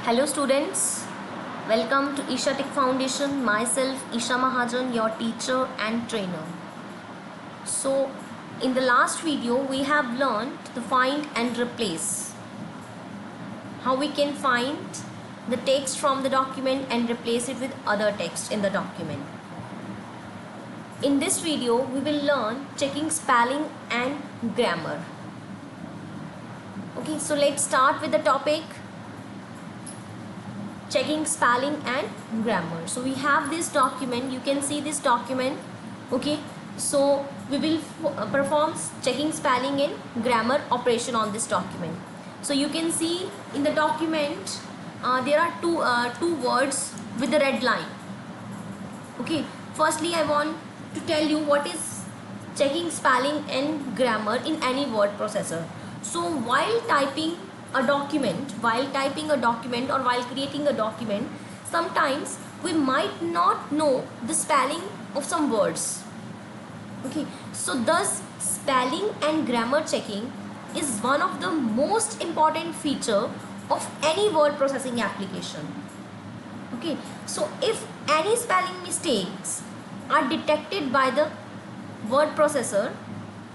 Hello students, welcome to Isha Tech Foundation. Myself Isha Mahajan, your teacher and trainer. So in the last video we have learned to find and replace. How we can find the text from the document and replace it with other text in the document. In this video we will learn checking spelling and grammar. Okay, so let's start with the topic. Checking spelling and grammar. So we have this document, you can see this document. Okay, so we will perform checking spelling and grammar operation on this document. So you can see in the document there are two words with the red line. Okay, firstly I want to tell you what is checking spelling and grammar in any word processor. So while typing a document or while creating a document, sometimes we might not know the spelling of some words. Okay, so thus spelling and grammar checking is one of the most important feature of any word processing application. Okay, so if any spelling mistakes are detected by the word processor,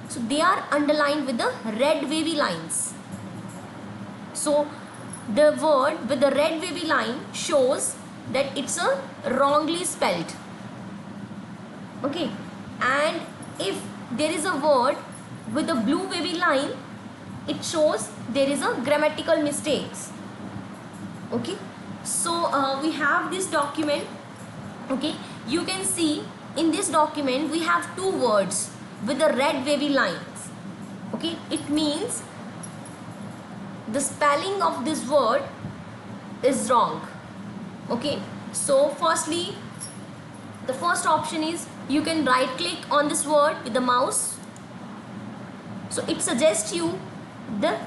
so they are underlined with the red wavy lines. So the word with the red wavy line shows that it's a wrongly spelled. Okay, and if there is a word with a blue wavy line, it shows there is a grammatical mistakes. Okay, so we have this document. Okay, you can see in this document we have two words with the red wavy lines. Okay, it means the spelling of this word is wrong. Okay, so firstly the first option is you can right click on this word with the mouse, so it suggests you the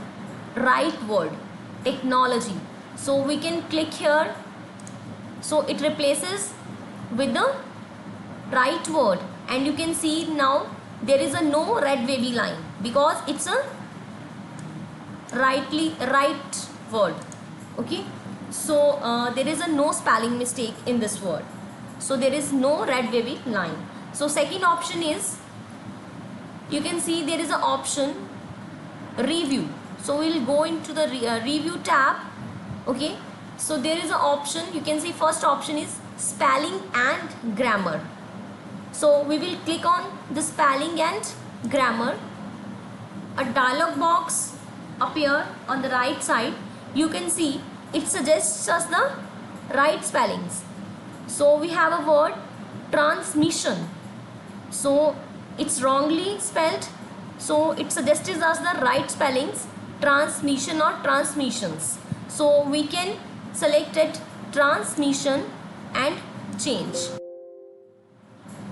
right word, technology. So we can click here, so it replaces with the right word, and you can see now there is a no red wavy line because it's a right word. Okay, so there is a no spelling mistake in this word, so there is no red wavy line. So second option is, you can see there is an option review, so we'll go into the review tab. Okay, so there is an option, you can see first option is spelling and grammar. So we will click on the spelling and grammar. A dialog box appear on the right side. You can see it suggests us the right spellings. So we have a word transmission, so it's wrongly spelled, so it suggests us the right spellings, transmission or transmissions. So we can select it transmission and change.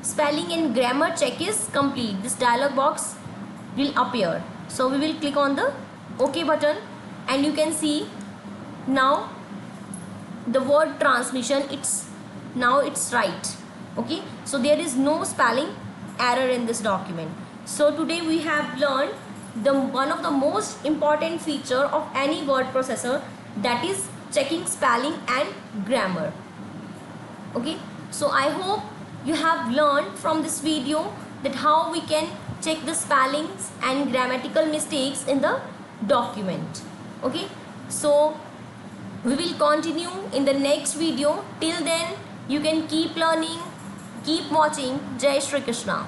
Spelling and grammar check is complete. This dialog box will appear, so we will click on the OK button, and you can see now the word transmission, it's right. Okay, so there is no spelling error in this document. So today we have learned one of the most important feature of any word processor, that is checking spelling and grammar. Okay, so I hope you have learned from this video that how we can check the spellings and grammatical mistakes in the document. Okay, so we will continue in the next video. Till then you can keep learning, keep watching. Jai Shri Krishna.